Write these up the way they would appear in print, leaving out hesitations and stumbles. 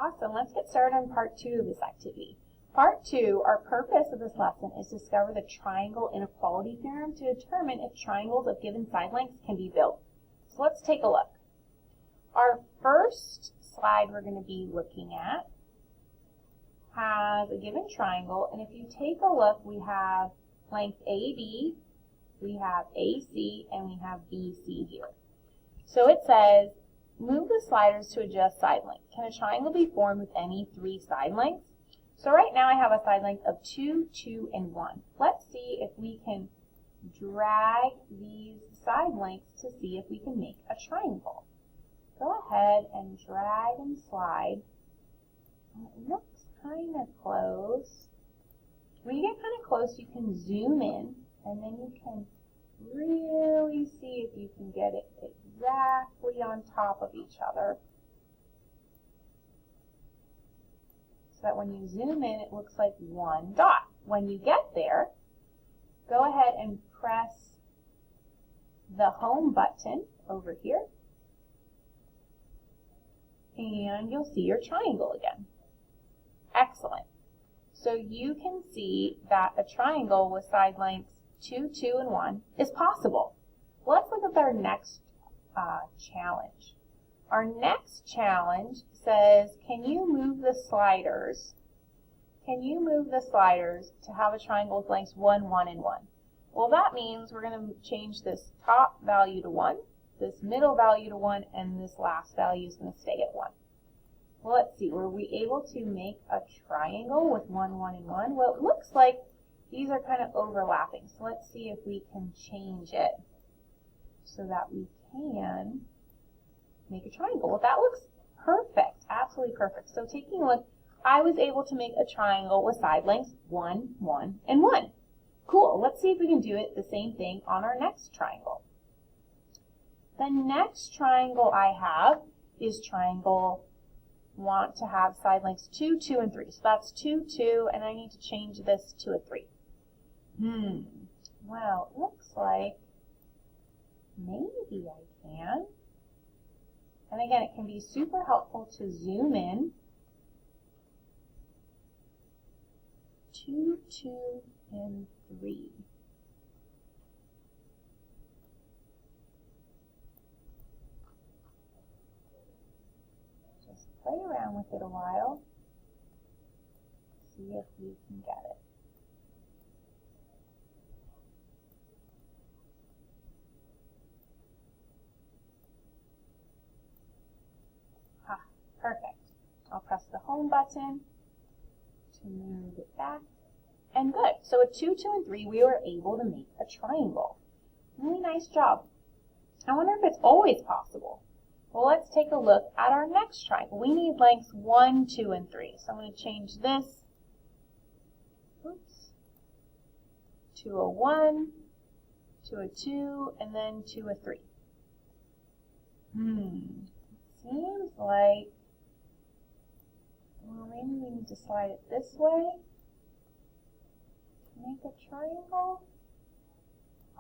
Awesome. Let's get started on part 2 of this activity. Part 2, our purpose of this lesson is to discover the triangle inequality theorem to determine if triangles of given side lengths can be built. So let's take a look. Our first slide we're going to be looking at has a given triangle, and if you take a look, we have length AB, we have AC, and we have BC here. So it says, move the sliders to adjust side length. Can a triangle be formed with any 3 side lengths? So right now I have a side length of 2, 2, and 1. Let's see if we can drag these side lengths to see if we can make a triangle. Go ahead and drag and slide. It looks kind of close. When you get kind of close, you can zoom in, and then you can really see if you can get it exactly on top of each other. So that when you zoom in, it looks like one dot. When you get there, go ahead and press the home button over here, and you'll see your triangle again. Excellent. So you can see that a triangle with side lengths 2, 2, and 1 is possible. Let's look at our next challenge. Our next challenge says, can you move the sliders? Can you move the sliders to have a triangle with lengths 1, 1, and 1? Well, that means we're going to change this top value to 1, this middle value to 1, and this last value is going to stay at 1. Well, let's see, were we able to make a triangle with 1, 1, and 1? Well, it looks like these are kind of overlapping. So let's see if we can change it so that we can make a triangle. Well, that looks perfect, absolutely perfect. So taking a look, I was able to make a triangle with side lengths 1, 1, and 1. Cool, let's see if we can do it the same thing on our next triangle. The next triangle I have is triangle want to have side lengths 2, 2, and 3. So that's 2, 2, and I need to change this to a 3. Well, it looks like maybe I can. And again, it can be super helpful to zoom in. 2, 2, and 3. Just play around with it a while. See if we can get it. Perfect. I'll press the home button to move it back. And good. So with 2, 2, and 3, we were able to make a triangle. Really nice job. I wonder if it's always possible. Well, let's take a look at our next triangle. We need lengths 1, 2, and 3. So I'm going to change this to a 1, to a 2, and then to a 3. Seems like, well, maybe we need to slide it this way to make a triangle.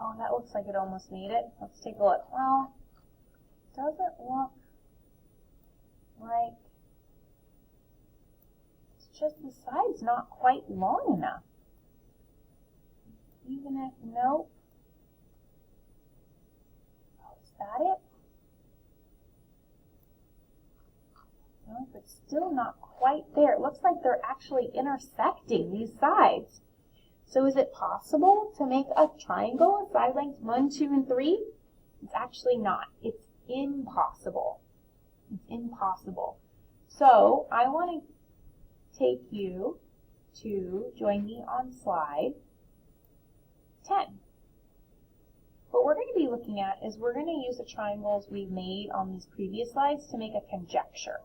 Oh, that looks like it almost made it. Let's take a look. Well, it doesn't look like, it's just the side's not quite long enough. Even if, nope. Oh, is that it? No, but still not quite there. It looks like they're actually intersecting these sides. So is it possible to make a triangle with side lengths 1, 2, and 3? It's actually not. It's impossible. It's impossible. So I want to take you to join me on slide 10. What we're going to be looking at is we're going to use the triangles we've made on these previous slides to make a conjecture.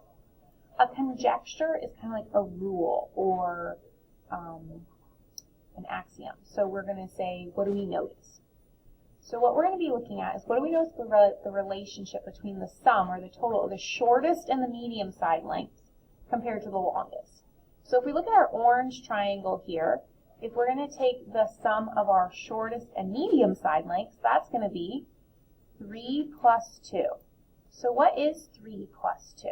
A conjecture is kind of like a rule or an axiom. So we're going to say, what do we notice? So what we're going to be looking at is what do we notice the relationship between the sum or the total of the shortest and the medium side lengths compared to the longest. So if we look at our orange triangle here, if we're going to take the sum of our shortest and medium side lengths, that's going to be 3 plus 2. So what is 3 plus 2?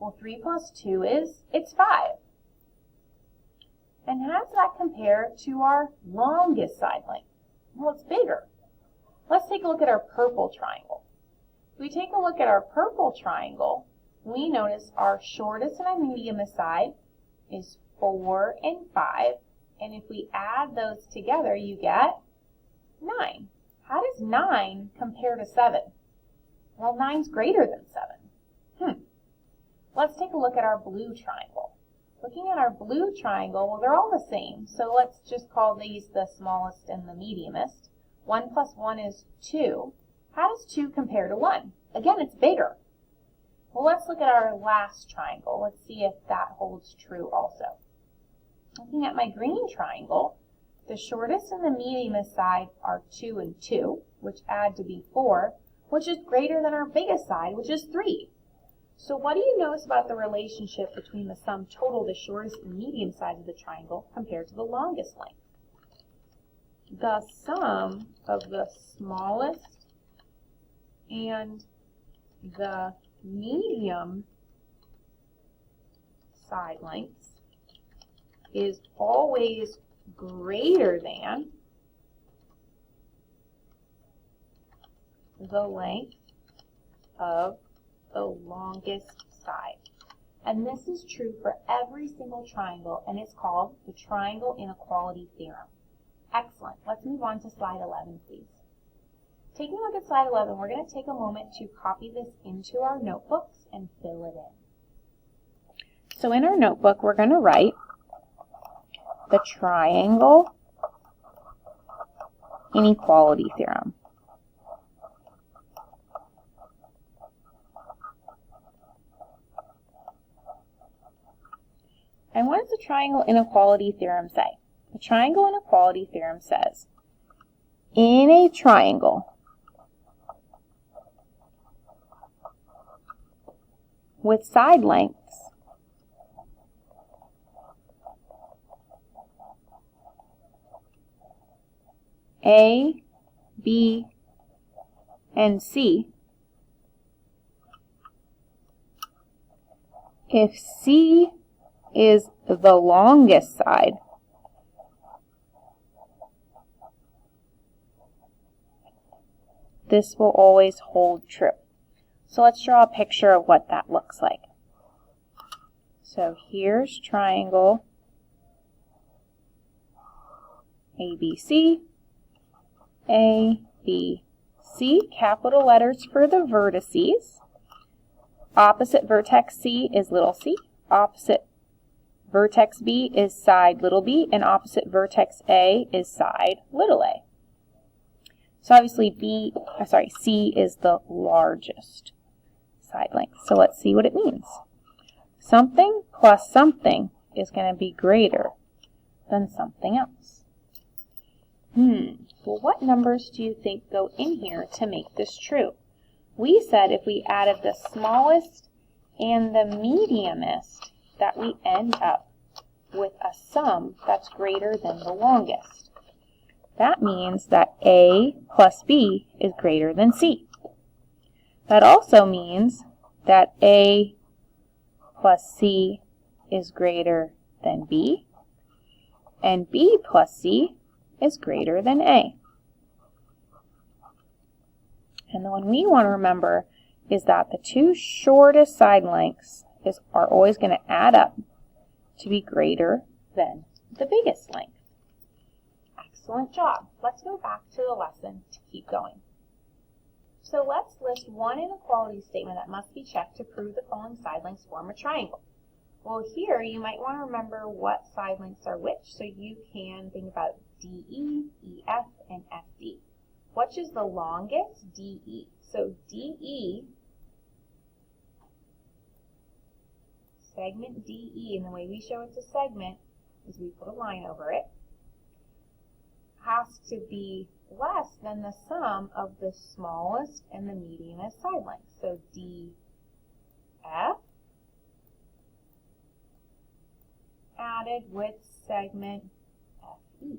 Well, 3 plus 2 it's 5. And how does that compare to our longest side length? Well, it's bigger. Let's take a look at our purple triangle. If we take a look at our purple triangle, we notice our shortest and our mediumest side is 4 and 5. And if we add those together, you get 9. How does 9 compare to 7? Well, 9's greater than 7. Let's take a look at our blue triangle. Looking at our blue triangle, well, they're all the same. So let's just call these the smallest and the mediumest. 1 plus 1 is 2. How does 2 compare to 1? Again, it's bigger. Well, let's look at our last triangle. Let's see if that holds true also. Looking at my green triangle, the shortest and the mediumest side are 2 and 2, which add to be 4, which is greater than our biggest side, which is 3. So what do you notice about the relationship between the sum total, the shortest and medium sides of the triangle, compared to the longest length? The sum of the smallest and the medium side lengths is always greater than the length of the longest side. And this is true for every single triangle, and it's called the triangle inequality theorem. Excellent. Let's move on to slide 11, please. Taking a look at slide 11, we're going to take a moment to copy this into our notebooks and fill it in. So in our notebook, we're going to write the triangle inequality theorem. And what does the triangle inequality theorem say? The triangle inequality theorem says, in a triangle with side lengths A, B, and C, if C is the longest side, this will always hold true. So let's draw a picture of what that looks like. So here's triangle ABC, A, B, C, capital letters for the vertices. Opposite vertex C is little c, opposite vertex B is side little b, and opposite vertex A is side little a. So obviously C is the largest side length. So let's see what it means. Something plus something is going to be greater than something else. Well, what numbers do you think go in here to make this true? We said if we added the smallest and the mediumest, that we end up with a sum that's greater than the longest. That means that A plus B is greater than C. That also means that A plus C is greater than B, and B plus C is greater than A. And the one we want to remember is that the two shortest side lengths are always going to add up to be greater than the biggest length. Excellent job. Let's go back to the lesson to keep going. So let's list one inequality statement that must be checked to prove the following side lengths form a triangle. Well, here you might want to remember what side lengths are which, so you can think about DE, EF, and FD. Which is the longest? DE. So DE, segment DE, and the way we show it's a segment is we put a line over it, has to be less than the sum of the smallest and the mediumest side lengths. So DF added with segment FE.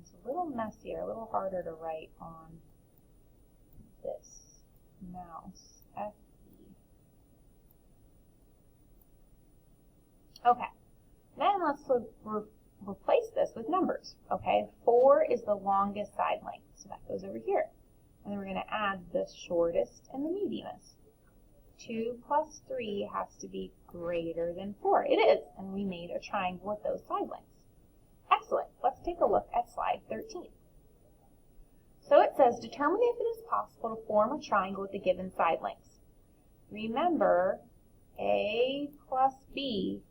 it's a little messier, a little harder to write on this mouse. FE. Okay, then let's replace this with numbers. Okay, 4 is the longest side length, so that goes over here. And then we're going to add the shortest and the medianest. 2 plus 3 has to be greater than 4. It is, and we made a triangle with those side lengths. Excellent. Let's take a look at slide 13. So it says, determine if it is possible to form a triangle with the given side lengths. Remember, A plus B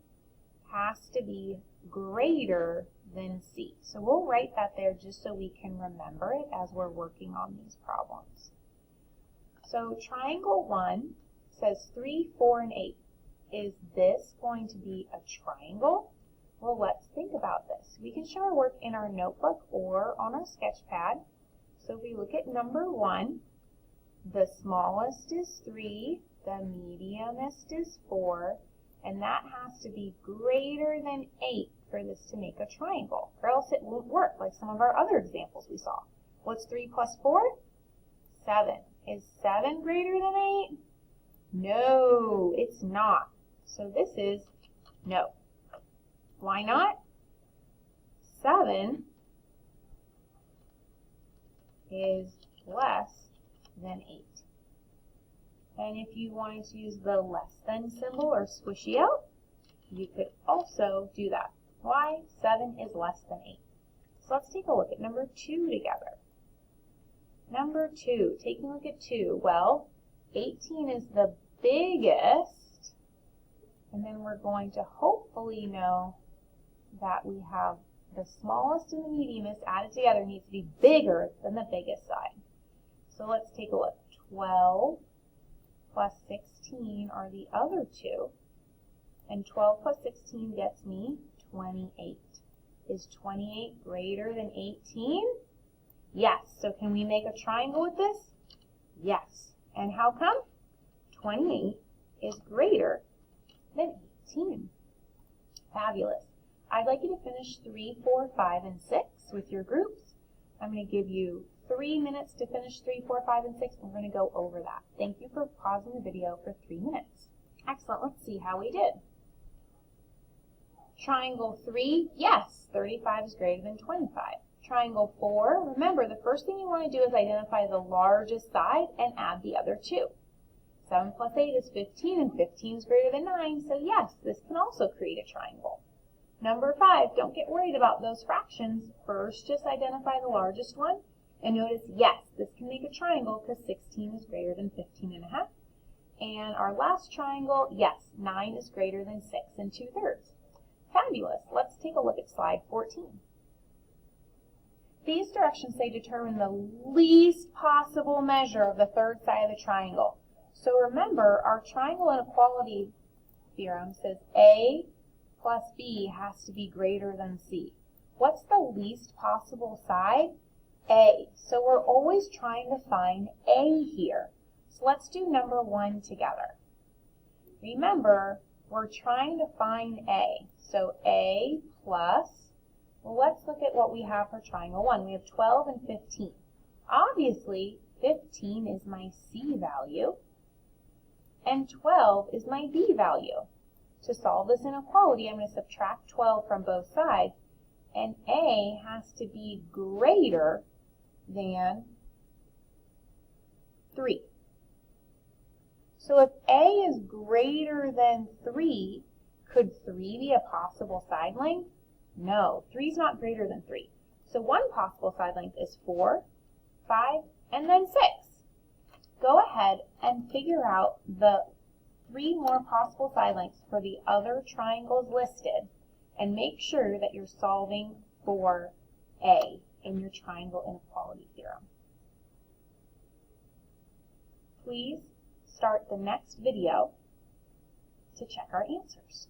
has to be greater than C. So we'll write that there just so we can remember it as we're working on these problems. So triangle 1 says 3, 4, and 8. Is this going to be a triangle? Well, let's think about this. We can show our work in our notebook or on our sketch pad. So if we look at number 1, the smallest is 3, the mediumest is 4, and that has to be greater than 8 for this to make a triangle, or else it won't work like some of our other examples we saw. What's 3 plus 4? 7. Is 7 greater than 8? No, it's not. So this is no. Why not? 7 is less than 8. And if you wanted to use the less than symbol or squishy out, you could also do that. Why? 7 is less than 8. So let's take a look at number 2 together. Number 2, taking a look at 2, well, 18 is the biggest, and then we're going to hopefully know that we have the smallest and the mediumest added together needs to be bigger than the biggest side. So let's take a look. 12 plus 16 are the other two, and 12 plus 16 gets me 28. Is 28 greater than 18? Yes. So can we make a triangle with this? Yes. And how come? 28 is greater than 18. Fabulous. I'd like you to finish 3, 4, 5, and 6 with your groups. I'm going to give you 3 minutes to finish 3, 4, 5, and 6. We're going to go over that. Thank you for pausing the video for 3 minutes. Excellent. Let's see how we did. Triangle 3, yes, 35 is greater than 25. Triangle 4, remember the first thing you want to do is identify the largest side and add the other two. 7 plus 8 is 15, and 15 is greater than 9, so yes, this can also create a triangle. Number 5, don't get worried about those fractions. First, just identify the largest one, and notice, yes, this can make a triangle because 16 is greater than 15 and a half. And our last triangle, yes, 9 is greater than 6 and 2/3. Fabulous. Let's take a look at slide 14. These directions say determine the least possible measure of the third side of the triangle. So remember, our triangle inequality theorem says A plus B has to be greater than C. What's the least possible side? A. So we're always trying to find A here. So let's do number 1 together. Remember, we're trying to find A. So A plus, well, let's look at what we have for triangle 1. We have 12 and 15. Obviously, 15 is my C value, and 12 is my B value. To solve this inequality, I'm going to subtract 12 from both sides, and A has to be greater than 3. So if A is greater than 3, could 3 be a possible side length? No, 3 is not greater than 3. So one possible side length is 4, 5, and then 6. Go ahead and figure out the 3 more possible side lengths for the other triangles listed, and make sure that you're solving for A in your triangle inequality theorem. Please start the next video to check our answers.